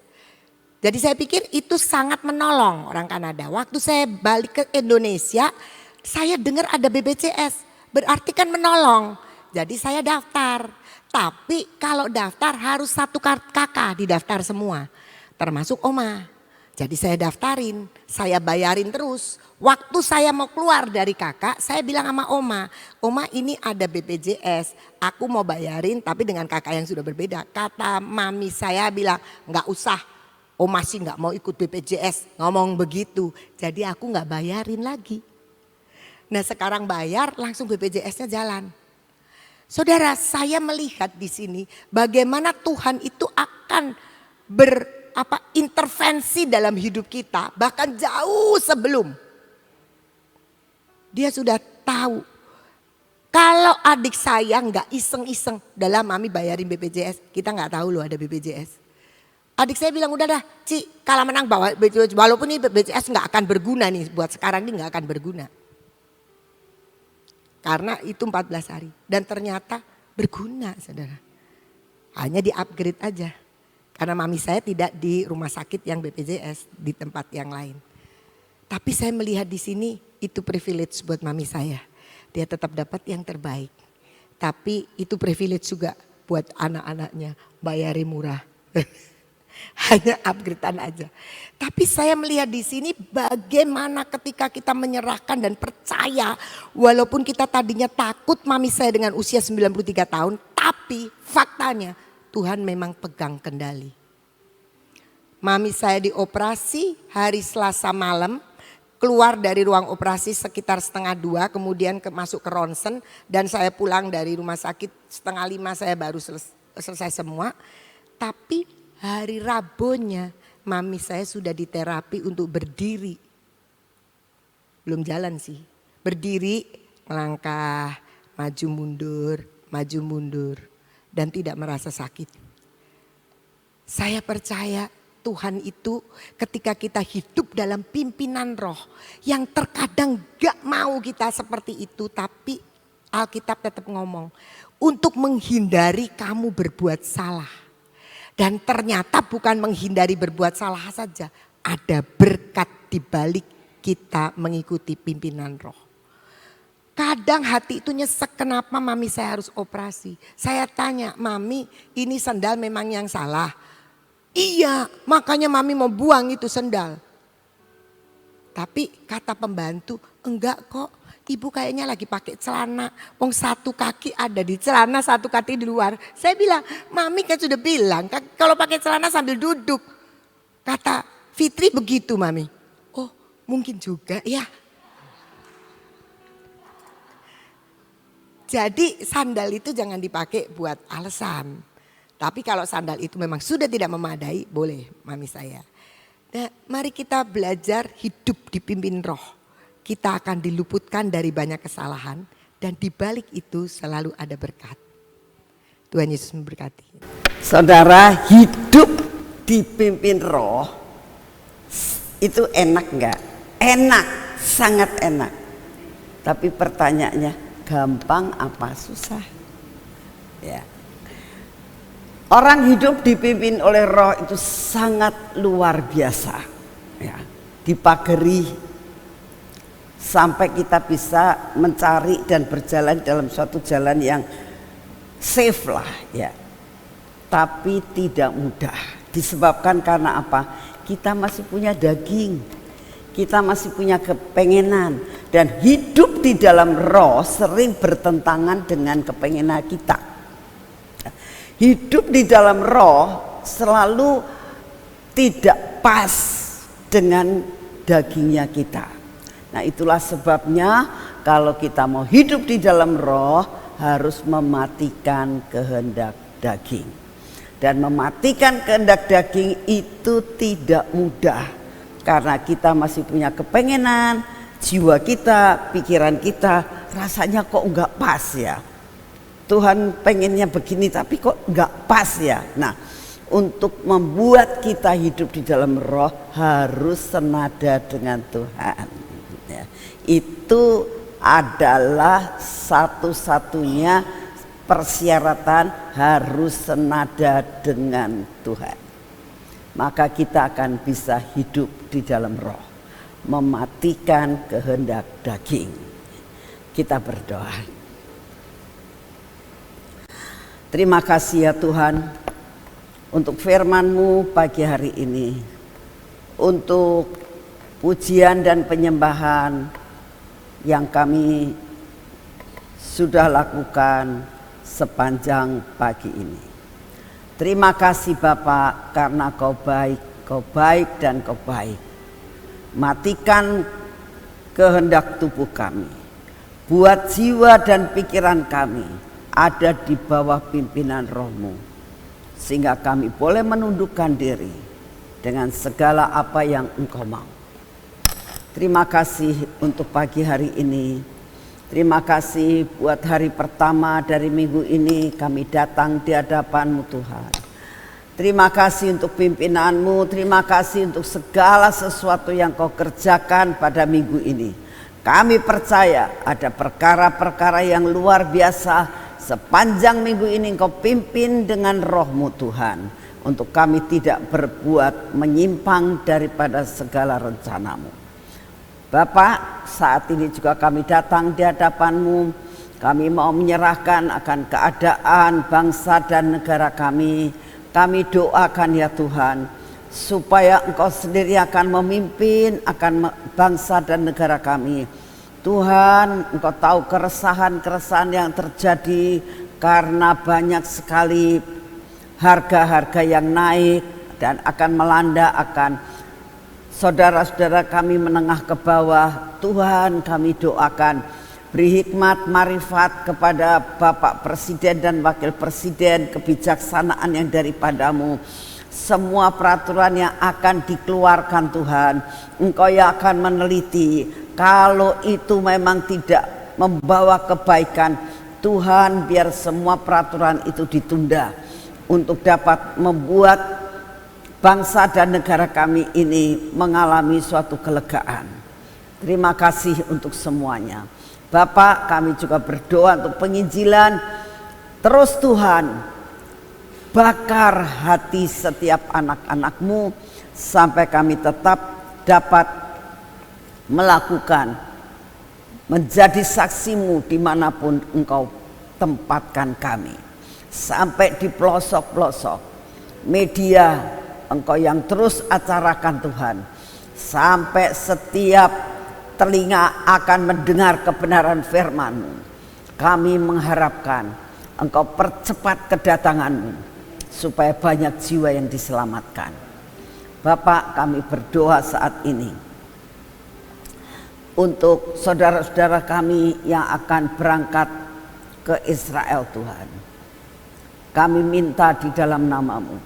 Jadi saya pikir itu sangat menolong orang Kanada. Waktu saya balik ke Indonesia, saya dengar ada BPJS. Berarti kan menolong. Jadi saya daftar. Tapi kalau daftar harus satu kakak didaftar semua. Termasuk oma. Jadi saya daftarin, saya bayarin terus. Waktu saya mau keluar dari kakak, saya bilang sama Oma ini ada BPJS, aku mau bayarin tapi dengan kakak yang sudah berbeda. Kata mami saya bilang, nggak usah, Oma sih nggak mau ikut BPJS, ngomong begitu. Jadi aku nggak bayarin lagi. Nah sekarang bayar langsung BPJS-nya jalan. Saudara, saya melihat di sini bagaimana Tuhan itu akan intervensi dalam hidup kita, bahkan jauh sebelum. Dia sudah tahu. Kalau adik saya nggak iseng-iseng dalam mami bayarin BPJS, kita nggak tahu loh ada BPJS. Adik saya bilang udah dah, Ci, kalau menang bawa BPJS, walaupun ini BPJS nggak akan berguna nih buat sekarang ini nggak akan berguna. Karena itu 14 hari dan ternyata berguna, saudara. Hanya di-upgrade aja. Karena mami saya tidak di rumah sakit yang BPJS, di tempat yang lain. Tapi saya melihat di sini itu privilege buat mami saya. Dia tetap dapat yang terbaik. Tapi itu privilege juga buat anak-anaknya, bayarin murah. Hanya upgradean aja. Tapi saya melihat di sini bagaimana ketika kita menyerahkan dan percaya. Walaupun kita tadinya takut mami saya dengan usia 93 tahun. Tapi faktanya Tuhan memang pegang kendali. Mami saya dioperasi hari Selasa malam. Keluar dari ruang operasi sekitar 1:30 kemudian masuk ke ronsen. Dan saya pulang dari rumah sakit 4:30 saya baru selesai semua. Tapi hari Rabunya mami saya sudah diterapi untuk berdiri. Belum jalan sih. Berdiri, melangkah, maju mundur dan tidak merasa sakit. Saya percaya Tuhan itu ketika kita hidup dalam pimpinan roh yang terkadang gak mau kita seperti itu, tapi Alkitab tetap ngomong untuk menghindari kamu berbuat salah. Dan ternyata bukan menghindari berbuat salah saja, ada berkat di balik kita mengikuti pimpinan roh. Kadang hati itu nyesek, kenapa mami saya harus operasi. Saya tanya, mami ini sendal memang yang salah. Iya, makanya mami mau buang itu sendal. Tapi kata pembantu, enggak kok, ibu kayaknya lagi pakai celana. Wong satu kaki ada di celana, satu kaki di luar. Saya bilang, mami kan sudah bilang kalau pakai celana sambil duduk. Kata Fitri begitu mami. Oh mungkin juga ya. Jadi sandal itu jangan dipakai buat alasan. Tapi kalau sandal itu memang sudah tidak memadai, boleh mami saya. Nah, mari kita belajar hidup dipimpin roh. Kita akan diluputkan dari banyak kesalahan dan di balik itu selalu ada berkat. Tuhan Yesus memberkati. Saudara, hidup dipimpin roh itu enak enggak? Enak, sangat enak. Tapi pertanyaannya, gampang apa susah? Ya. Orang hidup dipimpin oleh roh itu sangat luar biasa. Ya. Dipagari sampai kita bisa mencari dan berjalan dalam suatu jalan yang safe lah ya. Tapi tidak mudah. Disebabkan karena apa? Kita masih punya daging. Kita masih punya kepengenan. Dan hidup di dalam roh sering bertentangan dengan kepengenan kita. Hidup di dalam roh selalu tidak pas dengan dagingnya kita. Nah itulah sebabnya kalau kita mau hidup di dalam roh harus mematikan kehendak daging. Dan mematikan kehendak daging itu tidak mudah. Karena kita masih punya kepengenan, jiwa kita, pikiran kita rasanya kok enggak pas ya. Tuhan pengennya begini tapi kok enggak pas ya. Nah untuk membuat kita hidup di dalam roh harus senada dengan Tuhan ya. Itu adalah satu-satunya persyaratan harus senada dengan Tuhan. Maka kita akan bisa hidup di dalam roh, mematikan kehendak daging. Kita berdoa. Terima kasih ya Tuhan untuk firman-Mu pagi hari ini. Untuk pujian dan penyembahan yang kami sudah lakukan sepanjang pagi ini. Terima kasih Bapak karena Kau baik dan Kau baik. Matikan kehendak tubuh kami. Buat jiwa dan pikiran kami ada di bawah pimpinan Roh-Mu. Sehingga kami boleh menundukkan diri dengan segala apa yang Engkau mau. Terima kasih untuk pagi hari ini. Terima kasih buat hari pertama dari minggu ini kami datang di hadapan-Mu Tuhan. Terima kasih untuk pimpinan-Mu, terima kasih untuk segala sesuatu yang Kau kerjakan pada minggu ini. Kami percaya ada perkara-perkara yang luar biasa sepanjang minggu ini Engkau pimpin dengan Roh-Mu Tuhan. Untuk kami tidak berbuat menyimpang daripada segala rencana-Mu. Bapak, saat ini juga kami datang di hadapan-Mu. Kami mau menyerahkan akan keadaan bangsa dan negara kami. Kami doakan ya Tuhan, supaya Engkau sendiri akan memimpin akan bangsa dan negara kami. Tuhan, Engkau tahu keresahan-keresahan yang terjadi karena banyak sekali harga-harga yang naik dan akan melanda akan saudara-saudara kami menengah ke bawah. Tuhan, kami doakan beri hikmat marifat kepada Bapak Presiden dan Wakil Presiden, kebijaksanaan yang daripada-Mu. Semua peraturan yang akan dikeluarkan Tuhan, Engkau yang akan meneliti Kalau itu memang tidak membawa kebaikan, Tuhan biar semua peraturan itu ditunda untuk dapat membuat bangsa dan negara kami ini mengalami suatu kelegaan. Terima kasih untuk semuanya. Bapak, kami juga berdoa untuk penginjilan. Terus Tuhan, bakar hati setiap anak-anak-Mu sampai kami tetap dapat melakukan, menjadi saksi-Mu dimanapun Engkau tempatkan kami. Sampai di pelosok-pelosok media Engkau yang terus acarakan Tuhan. Sampai setiap telinga akan mendengar kebenaran firman-Mu. Kami mengharapkan Engkau percepat kedatangan-Mu supaya banyak jiwa yang diselamatkan. Bapak, kami berdoa saat ini untuk saudara-saudara kami yang akan berangkat ke Israel Tuhan. Kami minta di dalam nama-Mu,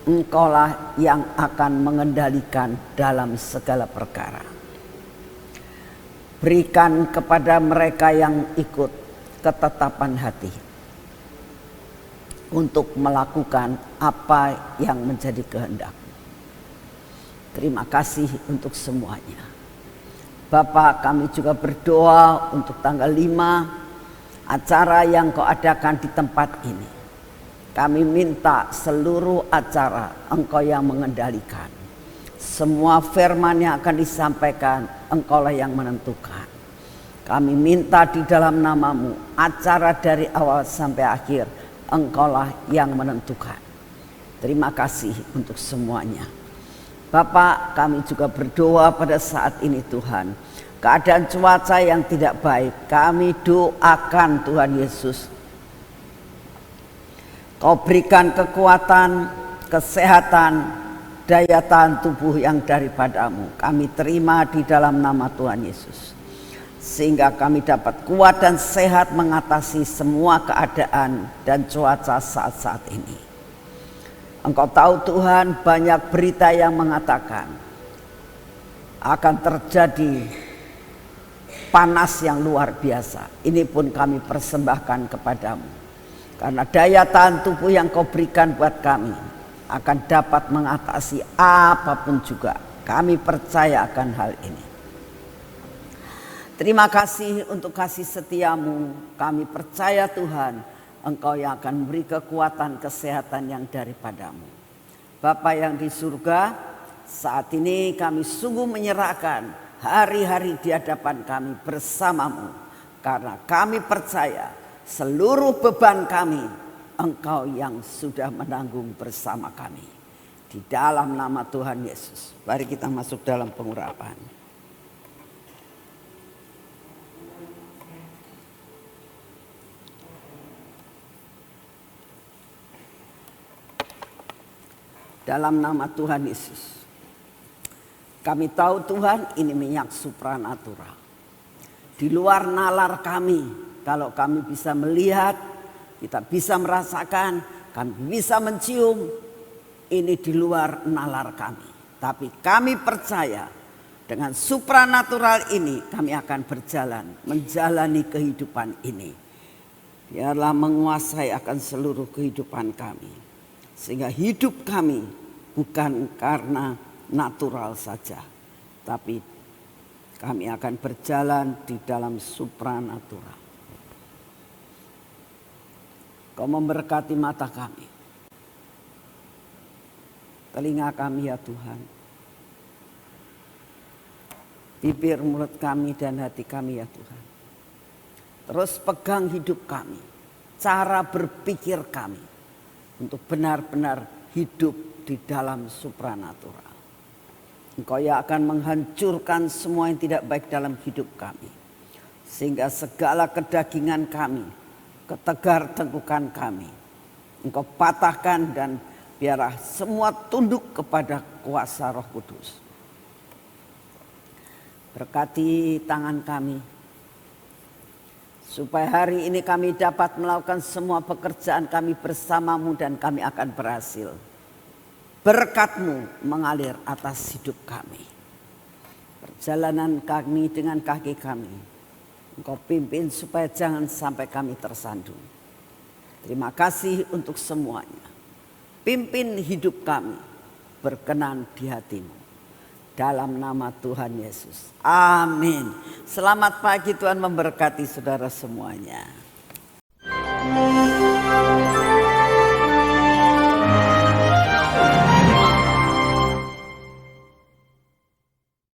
Engkaulah yang akan mengendalikan dalam segala perkara. Berikan kepada mereka yang ikut ketetapan hati untuk melakukan apa yang menjadi kehendak. Terima kasih untuk semuanya. Bapak, kami juga berdoa untuk tanggal 5 acara yang Kau adakan di tempat ini. Kami minta seluruh acara Engkau yang mengendalikan. Semua firman yang akan disampaikan Engkaulah yang menentukan. Kami minta di dalam nama-Mu, acara dari awal sampai akhir Engkaulah yang menentukan. Terima kasih untuk semuanya. Bapak, kami juga berdoa pada saat ini Tuhan. Keadaan cuaca yang tidak baik, kami doakan Tuhan Yesus, Kau berikan kekuatan, kesehatan, daya tahan tubuh yang daripada-Mu. Kami terima di dalam nama Tuhan Yesus. Sehingga kami dapat kuat dan sehat mengatasi semua keadaan dan cuaca saat-saat ini. Engkau tahu Tuhan, banyak berita yang mengatakan akan terjadi panas yang luar biasa. Ini pun kami persembahkan kepadamu. Karena daya tahan tubuh yang Kau berikan buat kami akan dapat mengatasi apapun juga. Kami percaya akan hal ini. Terima kasih untuk kasih setia-Mu. Kami percaya Tuhan, Engkau yang akan memberi kekuatan kesehatan yang daripada-Mu. Bapa yang di surga, saat ini kami sungguh menyerahkan hari-hari di hadapan kami bersama-Mu. Karena kami percaya seluruh beban kami, Engkau yang sudah menanggung bersama kami. Di dalam nama Tuhan Yesus, mari kita masuk dalam pengurapan. Dalam nama Tuhan Yesus. Kami tahu Tuhan ini minyak supranatural. Di luar nalar kami. Kalau kami bisa melihat, kita bisa merasakan, kami bisa mencium. Ini di luar nalar kami. Tapi kami percaya dengan supranatural ini kami akan berjalan. Menjalani kehidupan ini. Biarlah menguasai akan seluruh kehidupan kami. Sehingga hidup kami bukan karena natural saja, tapi kami akan berjalan di dalam supranatural. Kau memberkati mata kami, telinga kami ya Tuhan, bibir mulut kami dan hati kami ya Tuhan. Terus pegang hidup kami, cara berpikir kami, untuk benar-benar hidup di dalam supranatural. Engkau yang akan menghancurkan semua yang tidak baik dalam hidup kami. Sehingga segala kedagingan kami, ketegar tengkukan kami, Engkau patahkan dan biarlah semua tunduk kepada kuasa Roh Kudus. Berkati tangan kami, supaya hari ini kami dapat melakukan semua pekerjaan kami bersama-Mu dan kami akan berhasil. Berkat-Mu mengalir atas hidup kami. Jalanan kami dengan kaki kami, Engkau pimpin supaya jangan sampai kami tersandung. Terima kasih untuk semuanya. Pimpin hidup kami berkenan di hati-Mu. Dalam nama Tuhan Yesus. Amin. Selamat pagi, Tuhan memberkati saudara semuanya.